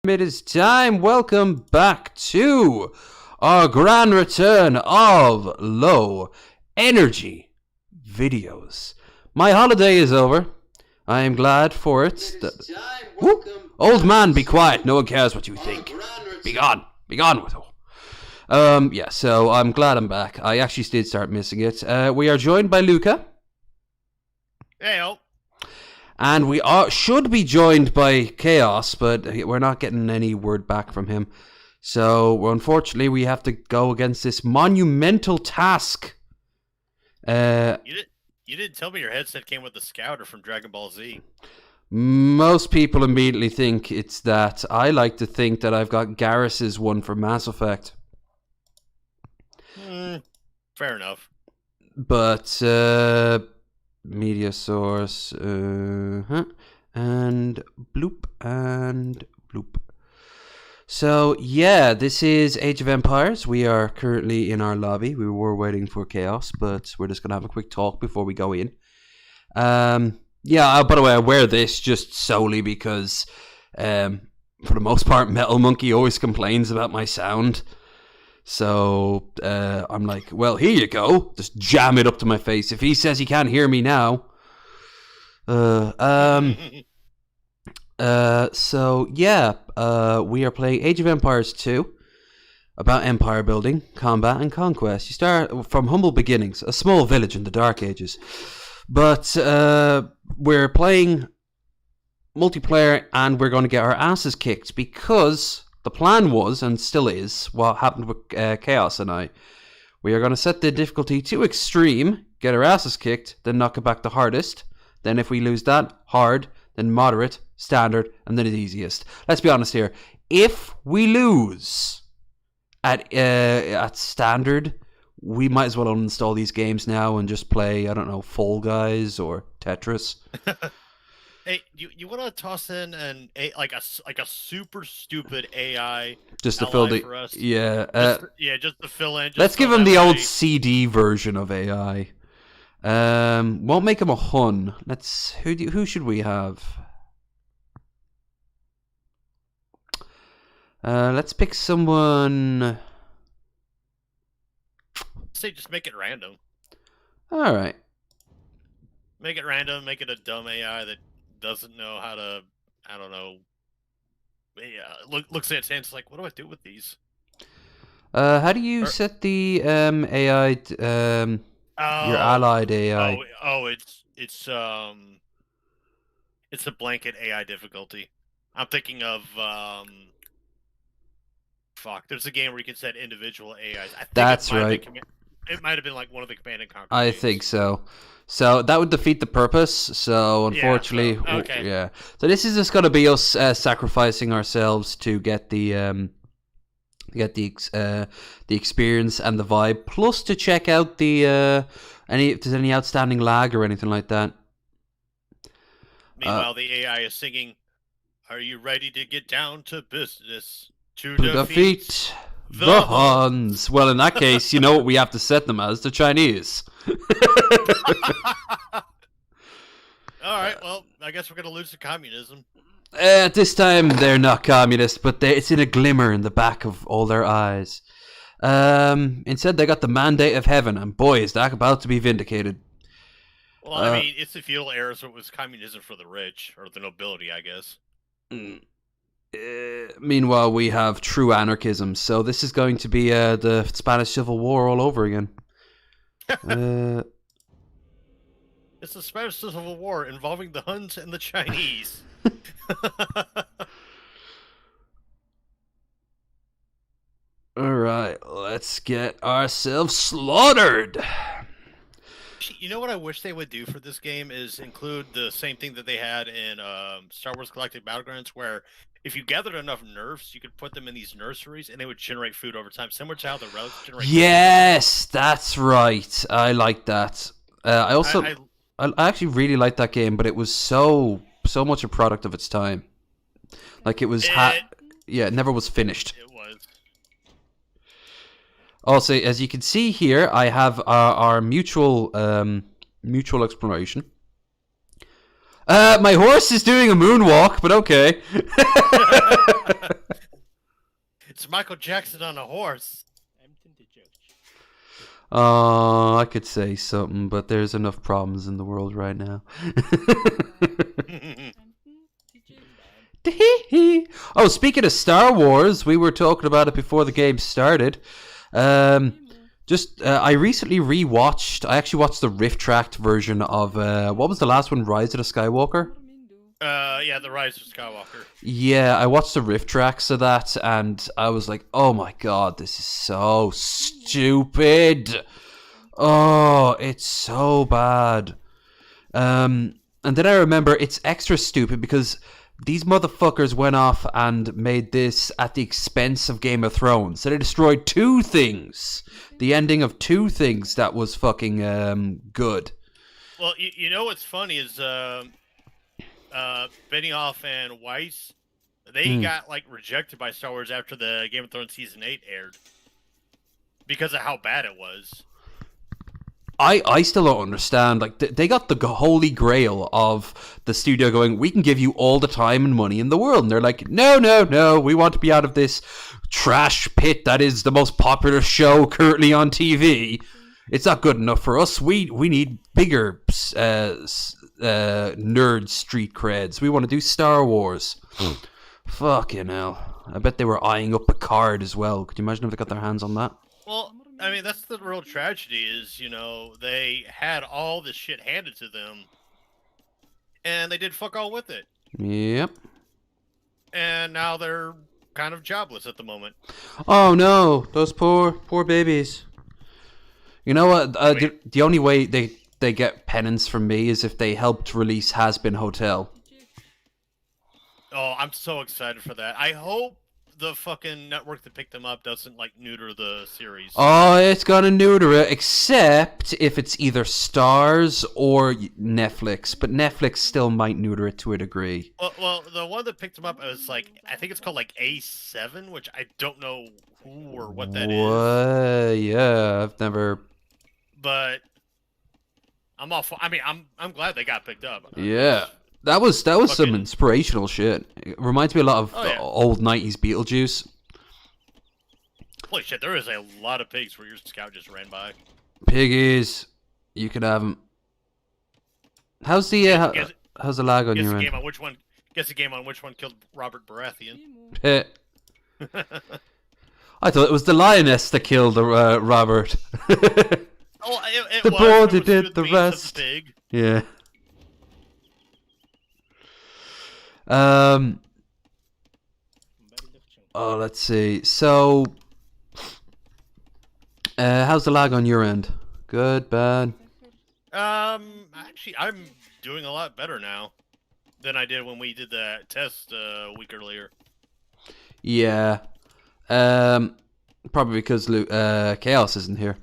It is time. Welcome back to our grand return of low energy videos. My holiday is over. I am glad for it. Old man, be quiet. No one cares what you think. Be gone. Be gone with it. Yeah, so I'm glad I'm back. I actually did start missing it. We are joined by Luka. Hey, And we should be joined by Chaos, but we're not getting any word back from him. So, unfortunately, we have to go against this monumental task. You didn't tell me your headset came with the Scouter from Dragon Ball Z. Most people immediately think it's that. I like to think that I've got Garrus's one for Mass Effect. Fair enough. But, media source, and bloop, and bloop. So, yeah, this is Age of Empires. We are currently in our lobby. We were waiting for Chaos, but we're just going to have a quick talk before we go in. Yeah, by the way, I wear this just solely because, for the most part, Metal Monkey always complains about my sound. So, I'm like, well, here you go. Just jam it up to my face. If he says he can't hear me now. So, yeah, we are playing Age of Empires 2. About empire building, combat, and conquest. You start from humble beginnings, a small village in the Dark Ages. But, we're playing multiplayer, and we're going to get our asses kicked because the plan was, and still is, what happened with Chaos and I. We are going to set the difficulty to extreme, get our asses kicked, then knock it back to hardest. Then if we lose that, hard, then moderate, standard, and then the easiest. Let's be honest here. If we lose at standard, we might as well uninstall these games now and just play, I don't know, Fall Guys or Tetris. Hey, you want to toss in like a super stupid AI just to fill the for us? Yeah, just to fill in. Let's give him the old CD version of AI. Won't make him a Hun. Who should we have? Let's pick someone. Say just make it random. All right. Make it random. Make it a dumb AI that doesn't know how to. I don't know. Yeah, looks at its hands like, what do I do with these? How do you set the AI? Your allied AI. It's a blanket AI difficulty. I'm thinking of there's a game where you can set individual AIs. I think that's right. It might have been like one of the Command and Conquer I games. think so. So that would defeat the purpose. So unfortunately, yeah. So this is just going to be us sacrificing ourselves to get the experience and the vibe, plus to check out the if there's any outstanding lag or anything like that. Meanwhile, the AI is singing, "Are you ready to get down to business to defeat the Huns?" Well, in that case, you know what we have to set them as? The Chinese. All right, well, I guess we're going to lose to communism. At this time, they're not communist, but it's in a glimmer in the back of all their eyes. Instead, they got the mandate of heaven, and boy, is that about to be vindicated. Well, I mean, it's the feudal era, so it was communism for the rich, or the nobility, I guess. Meanwhile, we have true anarchism, so this is going to be the Spanish Civil War all over again. It's the Spanish Civil War involving the Huns and the Chinese. Alright, let's get ourselves slaughtered. You know what I wish they would do for this game is include the same thing that they had in Star Wars Galactic Battlegrounds, where if you gathered enough nerfs, you could put them in these nurseries and they would generate food over time, similar to how the relics generate Yes, food. That's right. I like that. I actually really liked that game, but it was so much a product of its time. Like it was it never was finished. It was. Also, as you can see here, I have our mutual exploration. My horse is doing a moonwalk, but okay. It's Michael Jackson on a horse. Oh, I could say something, but there's enough problems in the world right now. Oh, speaking of Star Wars, we were talking about it before the game started. I recently rewatched. I actually watched the Rift Tracked version of what was the last one? Rise of the Skywalker. Yeah, the Rise of Skywalker. Yeah, I watched the Rift Tracks of that, and I was like, "Oh my god, this is so stupid! Oh, it's so bad." And then I remember it's extra stupid because these motherfuckers went off and made this at the expense of Game of Thrones. So they destroyed two things. The ending of two things that was fucking good. Well, you know what's funny is Benioff and Weiss, they got like rejected by Star Wars after the Game of Thrones season 8 aired because of how bad it was. I still don't understand. Like they got the holy grail of the studio going, we can give you all the time and money in the world, and they're like, no, we want to be out of this trash pit that is the most popular show currently on TV. It's not good enough for us. We need bigger nerd street creds. We want to do Star Wars. Fucking hell. I bet they were eyeing up Picard as well. Could you imagine if they got their hands on that? Well, I mean, that's the real tragedy is, they had all this shit handed to them, and they did fuck all with it. Yep. And now they're kind of jobless at the moment. Oh no, those poor babies. You know what? The only way they get penance from me is if they helped release Has Been Hotel. Oh, I'm so excited for that. I hope the fucking network that picked them up doesn't, like, neuter the series. Oh, it's gonna neuter it, except if it's either Stars or Netflix. But Netflix still might neuter it to a degree. Well, the one that picked them up is, like, I think it's called, like, A7, which I don't know who or what that is. Yeah, I've never... But I'm all for... I mean, I'm glad they got picked up. Yeah. That was some inspirational shit. It reminds me a lot of old 90s Beetlejuice. Holy shit, there is a lot of pigs where your scout just ran by. Piggies. You can have them. How's the lag on your end? Guess the game on which one killed Robert Baratheon. I thought it was the lioness that killed Robert. Oh, it the was, boar did the rest. The pig. Yeah. Oh, let's see. So, how's the lag on your end? Good, bad? Actually, I'm doing a lot better now than I did when we did that test a week earlier. Yeah. Probably because Chaos isn't here.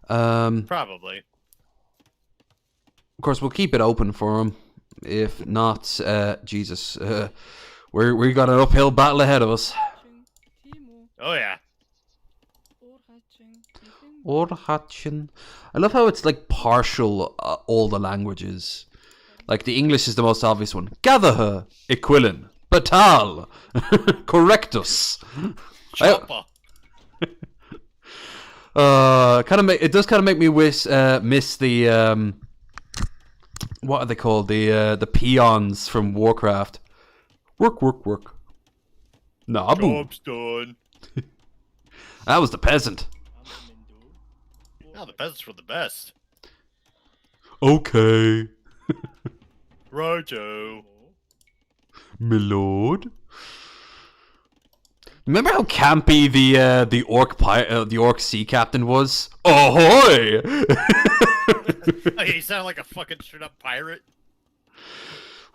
Probably. Of course, we'll keep it open for him. If not, Jesus, we got an uphill battle ahead of us. Oh yeah. Orhatchen. I love how it's like partial all the languages. Like the English is the most obvious one. Gather her, Equilin, Batal, Correctus. Choppa. It does kind of make me miss the what are they called? The peons from Warcraft. Work. Nabu. Job's done. That was the peasant. No, the peasants were the best. Okay. Righto. Milord. Remember how campy the orc sea captain was? Ahoy! He sounded like a fucking straight up pirate.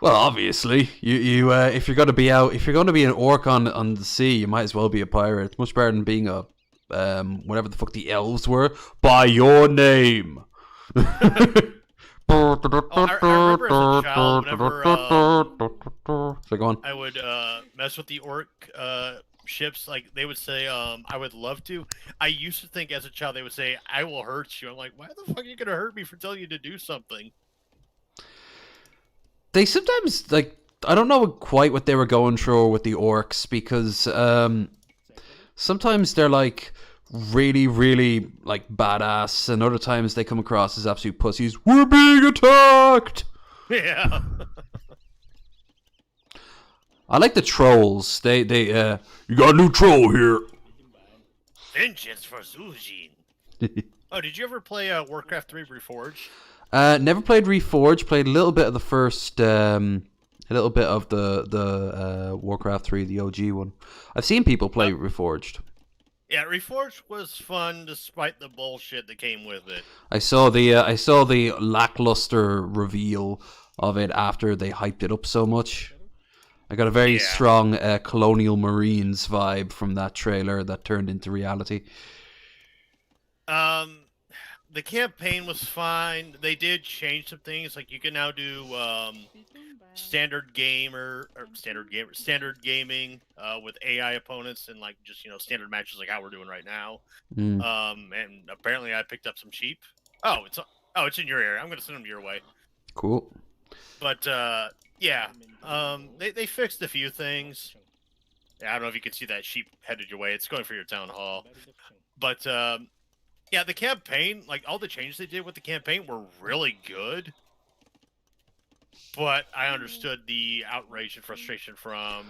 Well, obviously, you if you're gonna be an orc on the sea, you might as well be a pirate. It's much better than being a whatever the fuck the elves were. By your name. I remember as a child, whenever So go on. I would mess with the orc ships, like they would say, I would love to. I used to think as a child they would say, I will hurt you. I'm like, why the fuck are you gonna hurt me for telling you to do something? They sometimes, like, I don't know quite what they were going through with the orcs, because sometimes they're like really, really like badass, and other times they come across as absolute pussies. We're being attacked! Yeah. I like the trolls. They you got a new troll here. Vengeance for Zujin. Oh, did you ever play Warcraft 3 Reforged? Never played Reforged. Played a little bit of the first, a little bit of the Warcraft 3, the OG one. I've seen people play Reforged. Yeah, Reforged was fun despite the bullshit that came with it. I saw the lackluster reveal of it after they hyped it up so much. I got a very strong Colonial Marines vibe from that trailer that turned into reality. The campaign was fine. They did change some things. Like you can now do standard gaming with AI opponents and like just standard matches like how we're doing right now. And apparently I picked up some sheep. It's in your area. I'm gonna send them your way. Cool. But they fixed a few things. I don't know if you can see that sheep headed your way. It's going for your town hall. But the campaign, like all the changes they did with the campaign were really good. But I understood the outrage and frustration from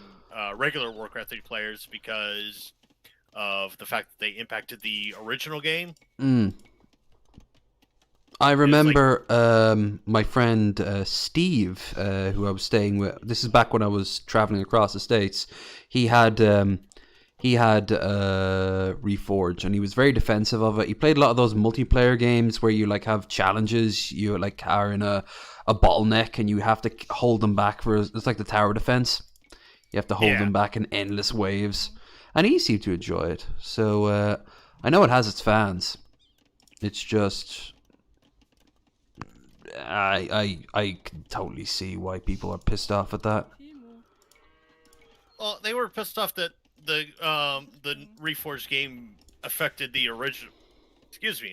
regular Warcraft 3 players because of the fact that they impacted the original game. I remember my friend Steve, who I was staying with. This is back when I was traveling across the States. He had Reforged, and he was very defensive of it. He played a lot of those multiplayer games where you like have challenges. You like are in a bottleneck, and you have to hold them back for. It's like the tower defense. You have to hold them back in endless waves, and he seemed to enjoy it. So I know it has its fans. It's just. I can totally see why people are pissed off at that. Well, they were pissed off that the Reforged game affected the original.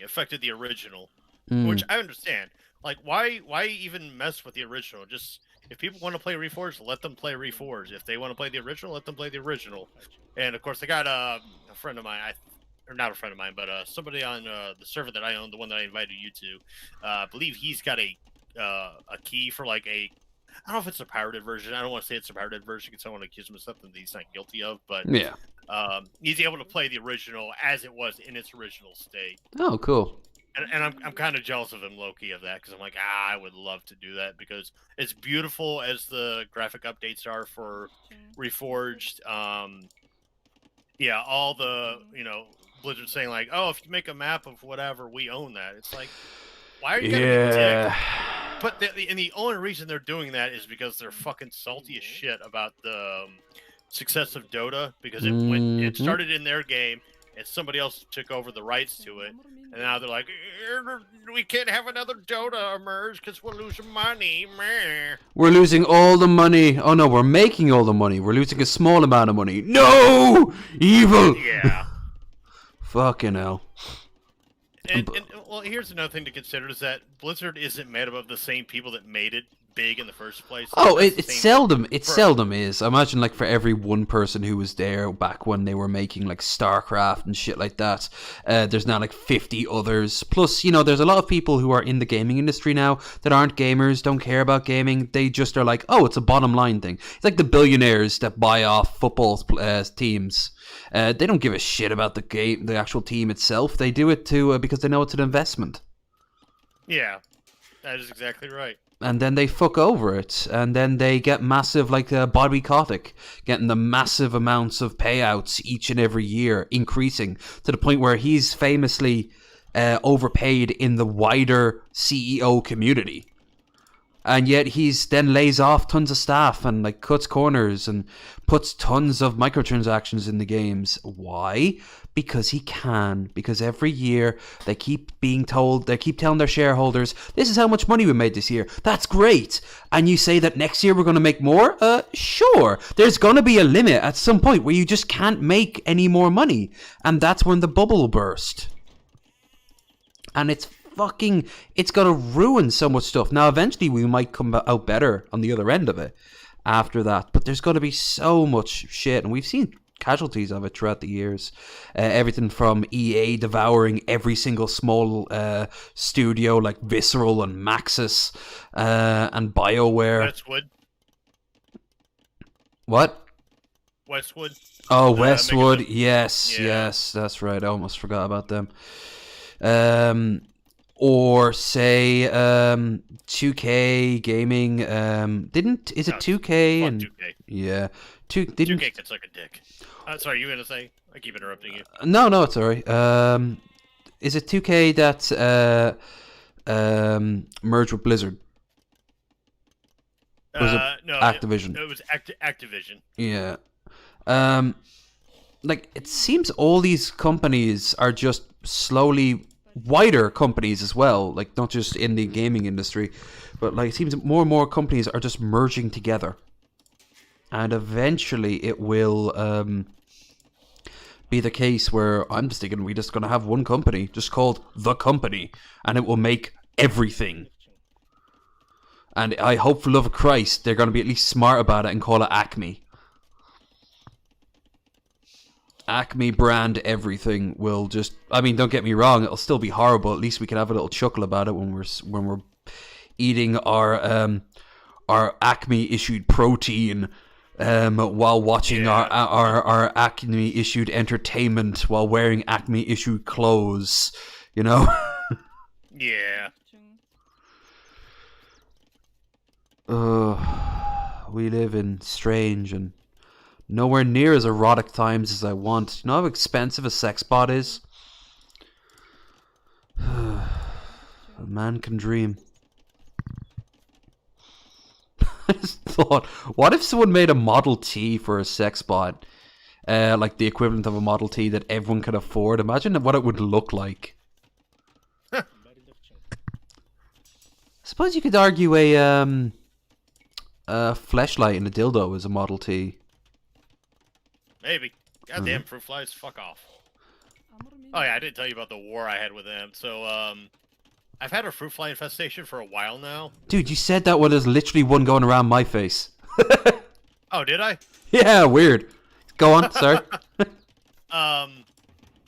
Affected the original, which I understand. Like, why even mess with the original? Just if people want to play Reforged, let them play Reforged. If they want to play the original, let them play the original. And of course, I got a friend of mine. Or not a friend of mine, but somebody on the server that I own, the one that I invited you to, I believe he's got a key for like I don't know if it's a pirated version. I don't want to say it's a pirated version because I want to accuse him of something that he's not guilty of. But he's able to play the original as it was in its original state. Oh, cool. And I'm kind of jealous of him, low-key, of that because I'm like, I would love to do that because as beautiful as the graphic updates are for Reforged, all the Blizzard saying like, oh, if you make a map of whatever, we own that. It's like, why are you gonna be dick? But the only reason they're doing that is because they're fucking salty as shit about the success of Dota because it started in their game and somebody else took over the rights to it, and now they're like, we can't have another Dota emerge because we're losing money. Meh. We're losing all the money. Oh no, we're making all the money. We're losing a small amount of money. No, evil. Yeah. Fucking hell. And well, here's another thing to consider is that Blizzard isn't made up of the same people that made it big in the first place. Oh, it seldom is. Imagine like for every one person who was there back when they were making like StarCraft and shit like that, there's now like 50 others. Plus, there's a lot of people who are in the gaming industry now that aren't gamers, don't care about gaming. They just are like, oh, it's a bottom line thing. It's like the billionaires that buy off football teams. They don't give a shit about the game, the actual team itself. They do it because they know it's an investment. Yeah, that is exactly right. And then they fuck over it, and then they get massive, like Bobby Kotick, getting the massive amounts of payouts each and every year, increasing to the point where he's famously overpaid in the wider CEO community. And yet he's then lays off tons of staff and like cuts corners and puts tons of microtransactions in the games. Why? Because he can. Because every year they keep telling their shareholders, this is how much money we made this year. That's great. And you say that next year we're going to make more? Sure. There's going to be a limit at some point where you just can't make any more money. And that's when the bubble burst. And it's it's gonna ruin so much stuff. Now, eventually, we might come out better on the other end of it after that, but there's gonna be so much shit, and we've seen casualties of it throughout the years. Everything from EA devouring every single small studio like Visceral and Maxis and BioWare. Westwood. What? Westwood. Oh, Westwood. Yes, that's right. I almost forgot about them. Or say 2K Gaming. Is it 2K? And 2K. Yeah. 2K can suck a dick. Sorry, you were gonna say? I keep interrupting you. No, it's alright. Is it 2K that merged with Blizzard? Was it no, Activision? It was Activision. Yeah. Like, it seems all these companies are just slowly wider companies as well, like not just in the gaming industry, but like it seems more and more companies are just merging together, and eventually it will be the case where I'm just thinking we're just going to have one company just called The Company, and it will make everything. And I hope for love of Christ they're going to be at least smart about it and call it Acme. Acme brand everything will just, I mean, don't get me wrong, it'll still be horrible. At least we can have a little chuckle about it when we're eating our Acme issued protein while watching our Acme issued entertainment while wearing Acme issued clothes, you know? Yeah. We live in strange and nowhere near as erotic times as I want. You know how expensive a sex bot is? A man can dream. I just thought, what if someone made a Model T for a sex bot? Like the equivalent of a Model T that everyone could afford. Imagine what it would look like. I suppose you could argue a fleshlight and a dildo is a Model T. Maybe. Goddamn fruit flies, fuck off. Oh yeah, I didn't tell you about the war I had with them. So, I've had a fruit fly infestation for a while now. Dude, you said that when there's literally one going around my face. Oh, did I? Yeah, weird. Go on, sorry.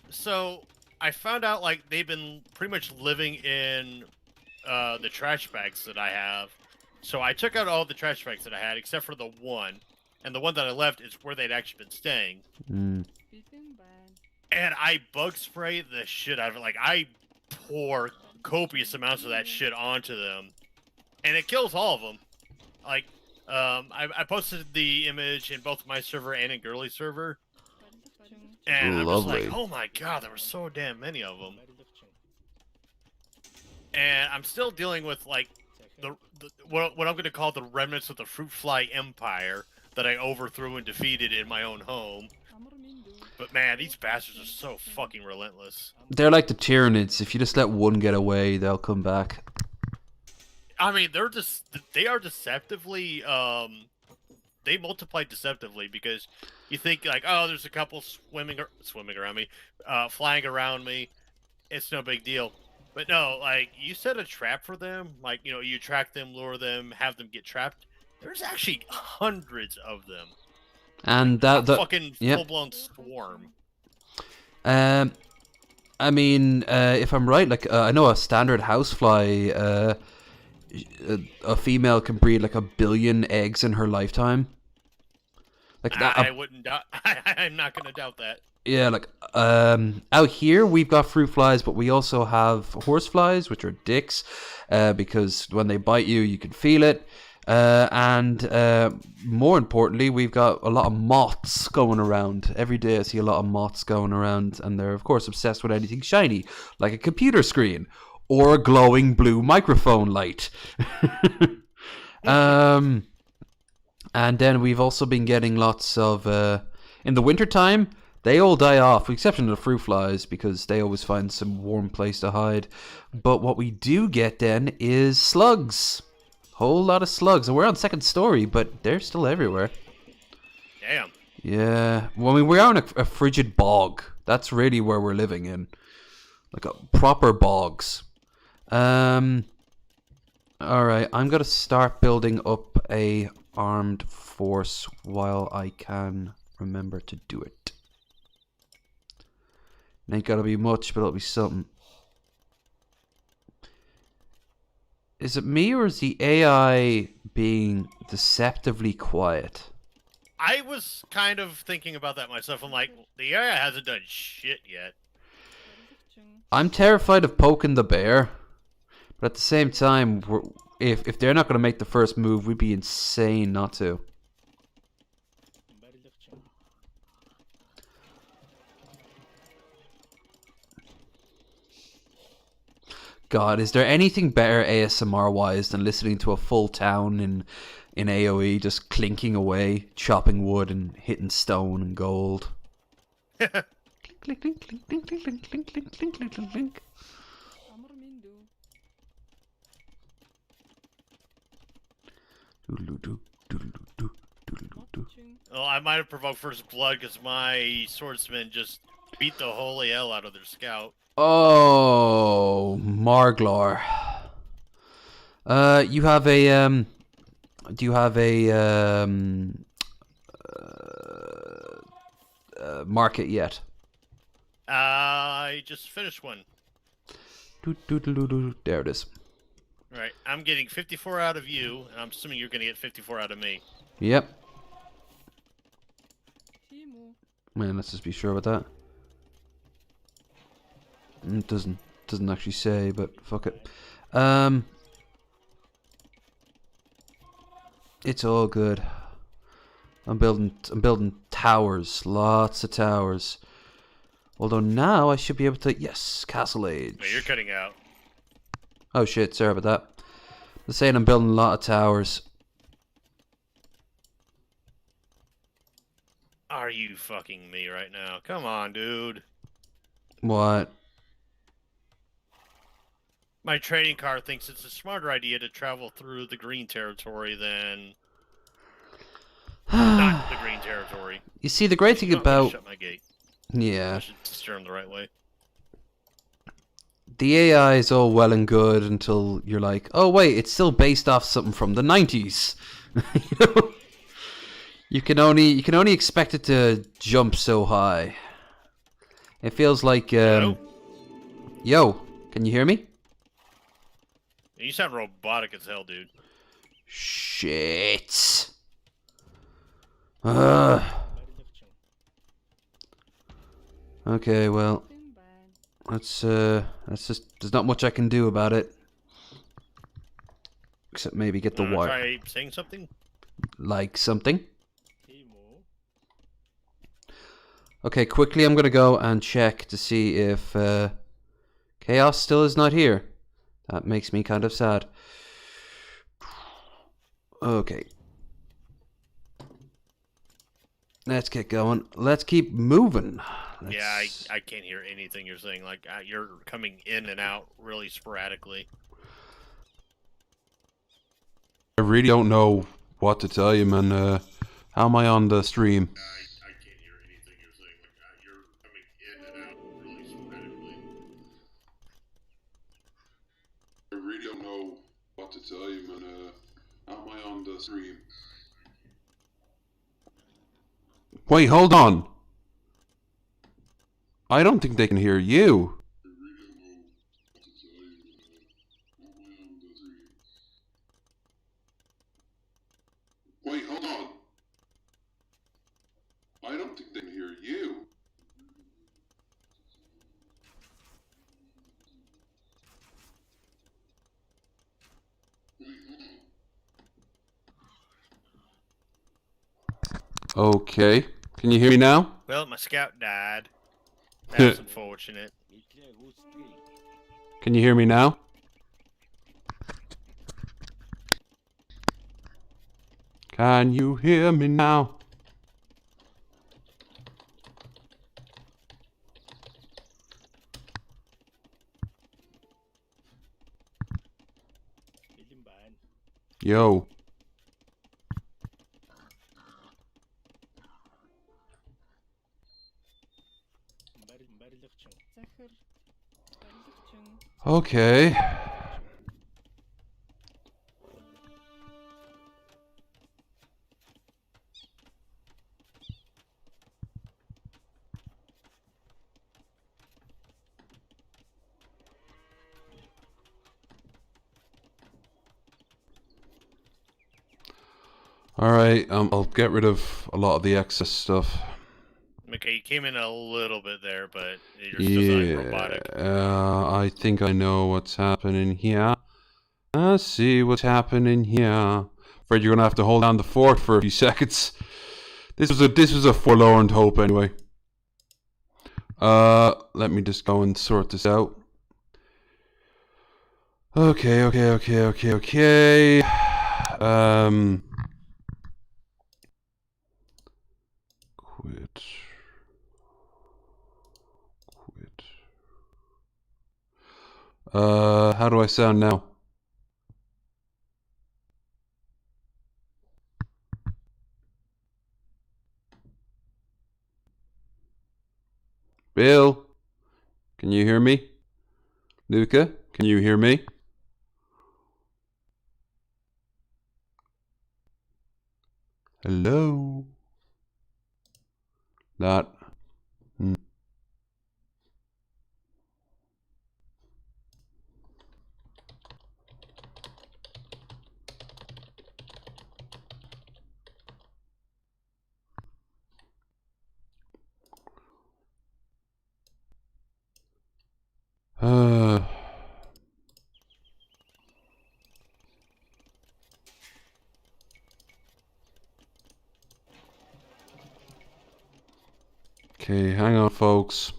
So I found out like they've been pretty much living in the trash bags that I have. So I took out all the trash bags that I had except for the one. And the one that I left is where they'd actually been staying. And I bug spray the shit out of it. Like, I pour copious amounts of that shit onto them. And it kills all of them. Like, I posted the image in both my server and in Girly's server. And I'm just like, oh my god, there were so damn many of them. And I'm still dealing with, like, what I'm going to call the remnants of the fruit fly empire that I overthrew and defeated in my own home. But man, these bastards are so fucking relentless. They're like the Tyranids. If you just let one get away, they'll come back. I mean, they are deceptively, they multiply deceptively because you think like, oh, there's a couple swimming around me, flying around me. It's no big deal. But no, like, you set a trap for them, like, you know, you track them, lure them, have them get trapped. There's actually hundreds of them. And a fucking full-blown swarm. I mean, if I'm right, like, I know a standard housefly, a female can breed like 1 billion eggs in her lifetime. Like that. I wouldn't doubt. I'm not going to doubt that. Yeah, like, out here we've got fruit flies, but we also have horse flies, which are dicks, because when they bite you, you can feel it. And more importantly, we've got a lot of moths going around. Every day I see a lot of moths going around, and they're, of course, obsessed with anything shiny, like a computer screen or a glowing blue microphone light. And then we've also been getting lots of, in the wintertime, they all die off, with the exception of the fruit flies, because they always find some warm place to hide. But what we do get then is slugs. Whole lot of slugs. And we're on second story, but they're still everywhere. Damn. Yeah. Well, I mean, we're on a frigid bog. That's really where we're living in. Like a proper bogs. Alright, I'm gonna start building up a armed force while I can remember to do it. It ain't gotta be much, but it'll be something. Is it me or is the AI being deceptively quiet? I was kind of thinking about that myself. I'm like, the AI hasn't done shit yet. I'm terrified of poking the bear, but at the same time, if they're not going to make the first move, we'd be insane not to. God, is there anything better ASMR-wise than listening to a full town in AoE just clinking away, chopping wood and hitting stone and gold? Clink, clink, clink, clink, clink, clink, clink, clink, clink, clink, clink, clink, clink. Well, I might have provoked first blood because my swordsman just beat the holy hell out of their scout. Oh, Marglor. You have a do you have a market yet? I just finished one. There it is. Alright, I'm getting 54 out of you, and I'm assuming you're going to get 54 out of me. Yep. Man, let's just be sure about that. It doesn't actually say, but fuck it. It's all good. I'm building towers, lots of towers. Although now I should be able to, yes, Castle Age. No, you're cutting out. Oh shit, sorry about that. I'm saying I'm building a lot of towers. Are you fucking me right now? Come on, dude. What? My trading card thinks it's a smarter idea to travel through the green territory than not the green territory. You see, the great thing about... Shut my gate. Yeah. I should steer them the right way. The AI is all well and good until you're like, oh wait, it's still based off something from the 90s. You know? You can only expect it to jump so high. It feels like Yo, can you hear me? You sound robotic as hell, dude. Shit. Okay, well, that's just, there's not much I can do about it. Except maybe get the wire. Try saying something? Like something? Okay, quickly I'm gonna go and check to see if Chaos still is not here. That makes me kind of sad. Okay. Let's get going. Let's keep moving. Yeah, I can't hear anything you're saying. Like, you're coming in and out really sporadically. I really don't know what to tell you, man. How am I on the stream? I can't hear anything you're saying. Like, you're coming in and out really sporadically. I really don't know what to tell you, man. How am I on the stream? Wait, hold on. I don't think they can hear you. Wait, hold on. I don't think they can hear you. Okay. Can you hear me now? Well, my scout died. That's unfortunate. Can you hear me now? Can you hear me now? Yo. Okay. Alright, I'll get rid of a lot of the excess stuff. Okay, you came in a little bit there, but you're still sounding robotic. I think I know what's happening here. I see what's happening here. Afraid you're gonna have to hold down the fort for a few seconds. This was a forlorn hope anyway. Let me just go and sort this out. Okay. Quit. How do I sound now? Bill, can you hear me? Luka, can you hear me? Hello? Not. Okay, hang on, folks.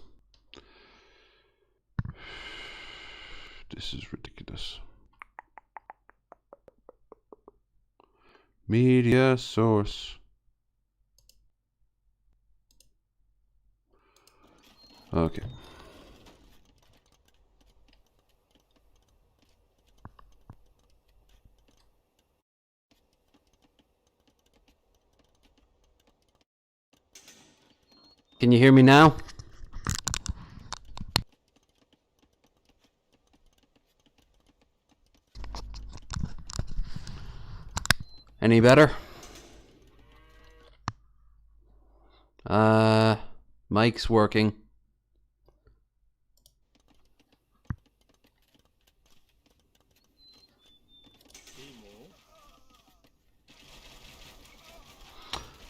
This is ridiculous. Media source. Okay. Can you hear me now? Any better? Mic's working.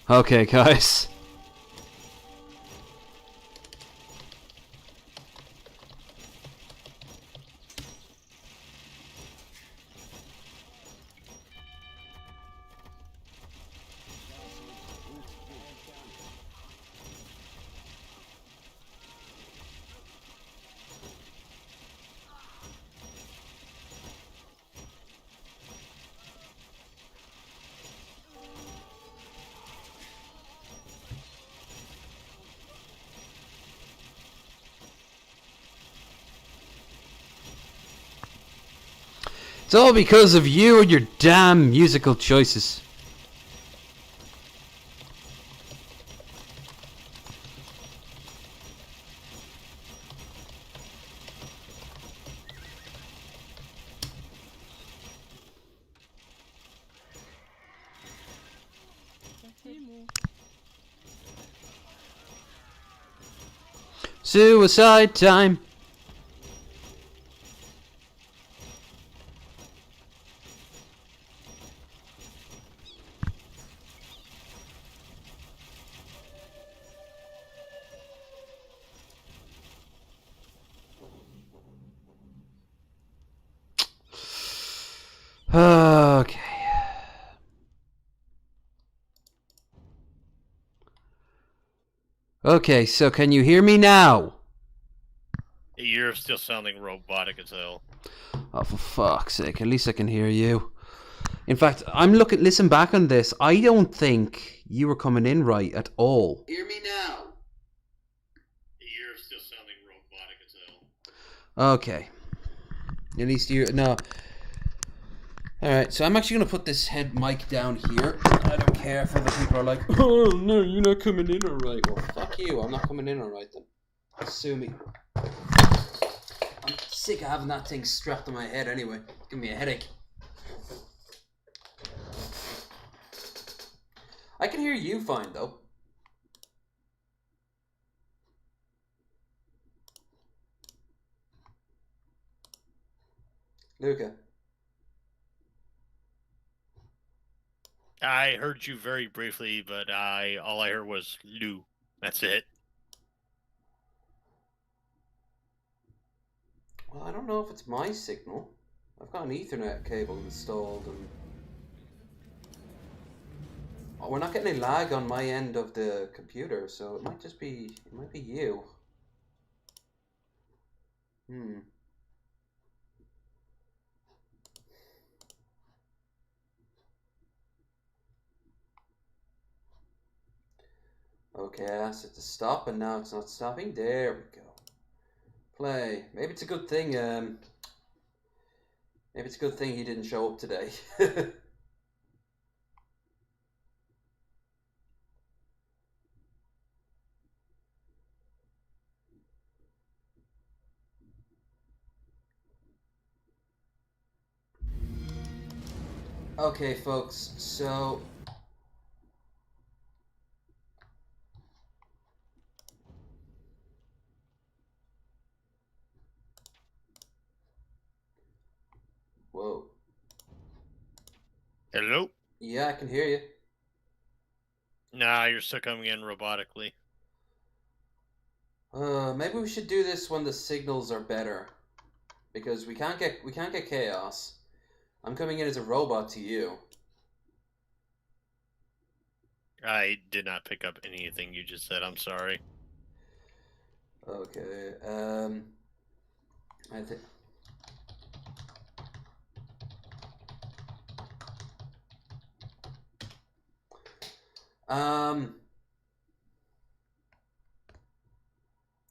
Okay, guys. It's all because of you and your damn musical choices. Suicide time. Okay. Okay, so can you hear me now? You're still sounding robotic as hell. Oh, for fuck's sake, at least I can hear you. In fact, listen back on this. I don't think you were coming in right at all. Hear me now. You're still sounding robotic as hell. Okay. At least no. Alright, so I'm actually going to put this head mic down here. I don't care if other people are like, oh no, you're not coming in alright. Well, fuck you, I'm not coming in alright then. Sue me. I'm sick of having that thing strapped on my head anyway. Give me a headache. I can hear you fine though. Luka. I heard you very briefly, but all I heard was Lou. That's it. Well, I don't know if it's my signal. I've got an Ethernet cable installed, and we're not getting any lag on my end of the computer, so it might just be, it might be you. Okay, I asked it to stop, and now it's not stopping. There we go. Play. Maybe it's a good thing. Maybe it's a good thing he didn't show up today. Okay, folks. So. Whoa. Hello? Yeah, I can hear you. Nah, you're still coming in robotically. Maybe we should do this when the signals are better, because we can't get chaos. I'm coming in as a robot to you. I did not pick up anything you just said. I'm sorry. Okay. I think.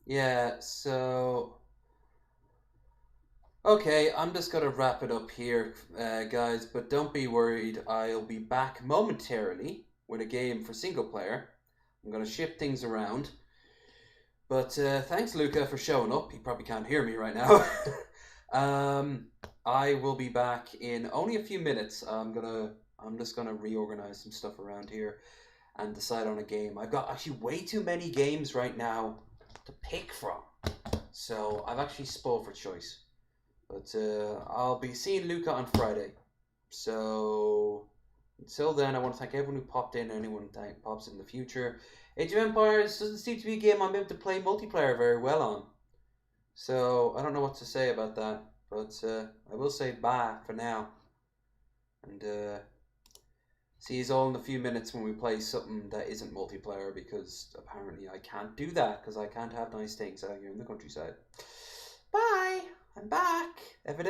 Yeah. So. Okay, I'm just gonna wrap it up here, guys. But don't be worried. I'll be back momentarily with a game for single player. I'm gonna shift things around. But thanks, Luka, for showing up. He probably can't hear me right now. I will be back in only a few minutes. I'm just gonna reorganize some stuff around here and decide on a game. I've got actually way too many games right now to pick from, so I've actually spoiled for choice. But I'll be seeing Luka on Friday. So until then, I want to thank everyone who popped in, anyone who pops in the future. Age of Empires doesn't seem to be a game I'm able to play multiplayer very well on. So I don't know what to say about that. But I will say bye for now. And see you all in a few minutes when we play something that isn't multiplayer, because apparently I can't do that because I can't have nice things out here in the countryside. Bye!